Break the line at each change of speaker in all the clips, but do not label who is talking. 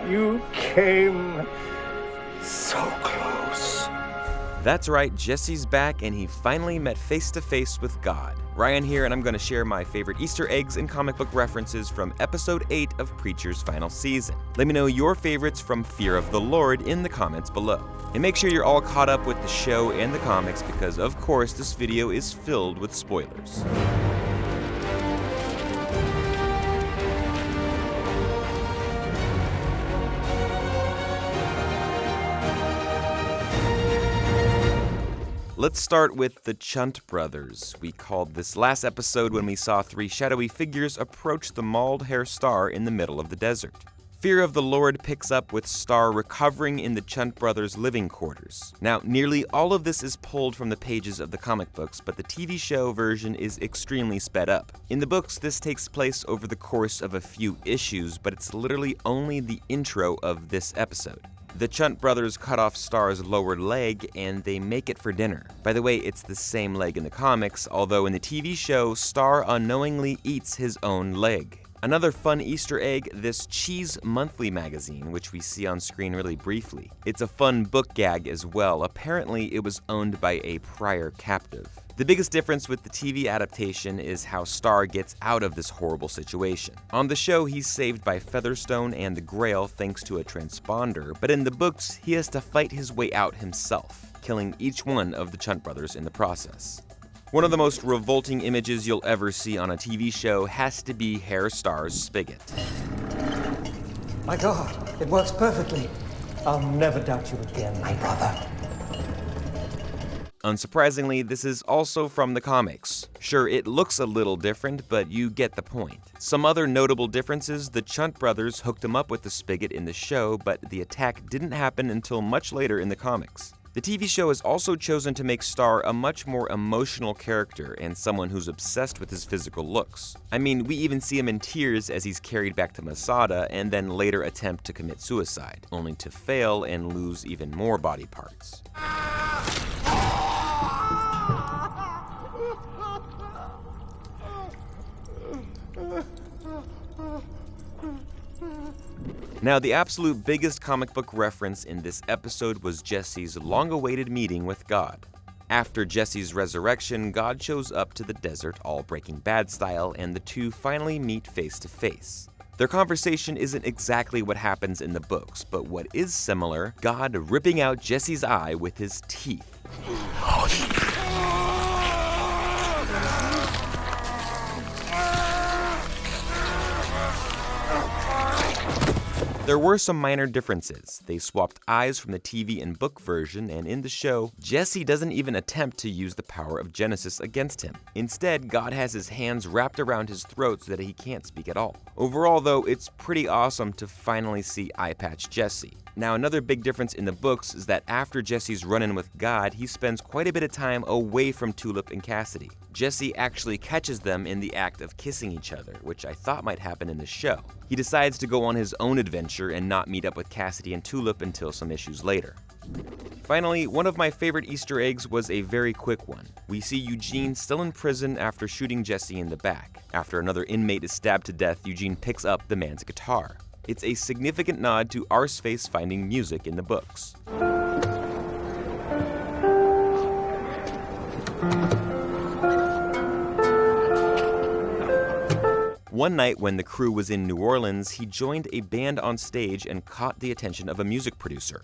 You came so close.
That's right, Jesse's back and he finally met face to face with God. Ryan here, and I'm going to share my favorite Easter eggs and comic book references from episode 8 of Preacher's final season. Let me know your favorites from Fear of the Lord in the comments below. And make sure you're all caught up with the show and the comics because, of course, this video is filled with spoilers. Let's start with the CHUNT brothers. We called this last episode when we saw three shadowy figures approach the mauled hair Starr in the middle of the desert. Fear of the Lord picks up with Starr recovering in the CHUNT brothers' living quarters. Now, nearly all of this is pulled from the pages of the comic books, but the TV show version is extremely sped up. In the books, this takes place over the course of a few issues, but it's literally only the intro of this episode. The CHUNT brothers cut off Starr's lower leg and they make it for dinner. By the way, it's the same leg in the comics, although in the TV show, Starr unknowingly eats his own leg. Another fun Easter egg, this Cheese Monthly magazine, which we see on screen really briefly. It's a fun book gag as well. Apparently, it was owned by a prior captive. The biggest difference with the TV adaptation is how Starr gets out of this horrible situation. On the show, he's saved by Featherstone and the Grail thanks to a transponder, but in the books, he has to fight his way out himself, killing each one of the CHUNT brothers in the process. One of the most revolting images you'll ever see on a TV show has to be Hair Starr's spigot.
My God, it works perfectly. I'll never doubt you again, my brother.
Unsurprisingly, this is also from the comics. Sure, it looks a little different, but you get the point. Some other notable differences, the CHUNT brothers hooked him up with the spigot in the show, but the attack didn't happen until much later in the comics. The TV show has also chosen to make Starr a much more emotional character and someone who's obsessed with his physical looks. I mean, we even see him in tears as he's carried back to Masada and then later attempt to commit suicide, only to fail and lose even more body parts. Now, the absolute biggest comic book reference in this episode was Jesse's long-awaited meeting with God. After Jesse's resurrection, God shows up to the desert all Breaking Bad style, and the two finally meet face to face. Their conversation isn't exactly what happens in the books, but what is similar, God ripping out Jesse's eye with his teeth. There were some minor differences. They swapped eyes from the TV and book version, and in the show, Jesse doesn't even attempt to use the power of Genesis against him. Instead, God has his hands wrapped around his throat so that he can't speak at all. Overall, though, it's pretty awesome to finally see Eye Patch Jesse. Now, another big difference in the books is that after Jesse's run-in with God, he spends quite a bit of time away from Tulip and Cassidy. Jesse actually catches them in the act of kissing each other, which I thought might happen in the show. He decides to go on his own adventure and not meet up with Cassidy and Tulip until some issues later. Finally, one of my favorite Easter eggs was a very quick one. We see Eugene still in prison after shooting Jesse in the back. After another inmate is stabbed to death, Eugene picks up the man's guitar. It's a significant nod to Arseface finding music in the books. One night when the crew was in New Orleans, he joined a band on stage and caught the attention of a music producer.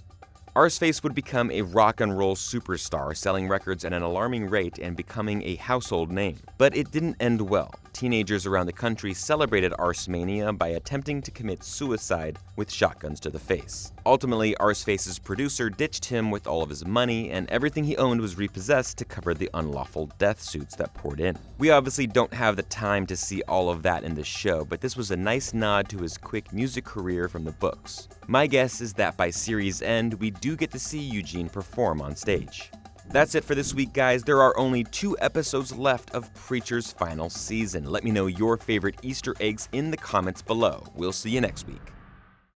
Arseface would become a rock and roll superstar, selling records at an alarming rate and becoming a household name. But it didn't end well. Teenagers around the country celebrated Arsemania by attempting to commit suicide with shotguns to the face. Ultimately, Arseface's producer ditched him with all of his money, and everything he owned was repossessed to cover the unlawful death suits that poured in. We obviously don't have the time to see all of that in the show, but this was a nice nod to his quick music career from the books. My guess is that by series' end, we do get to see Eugene perform on stage. That's it for this week, guys. There are only 2 episodes left of Preacher's final season. Let me know your favorite Easter eggs in the comments below. We'll see you next week.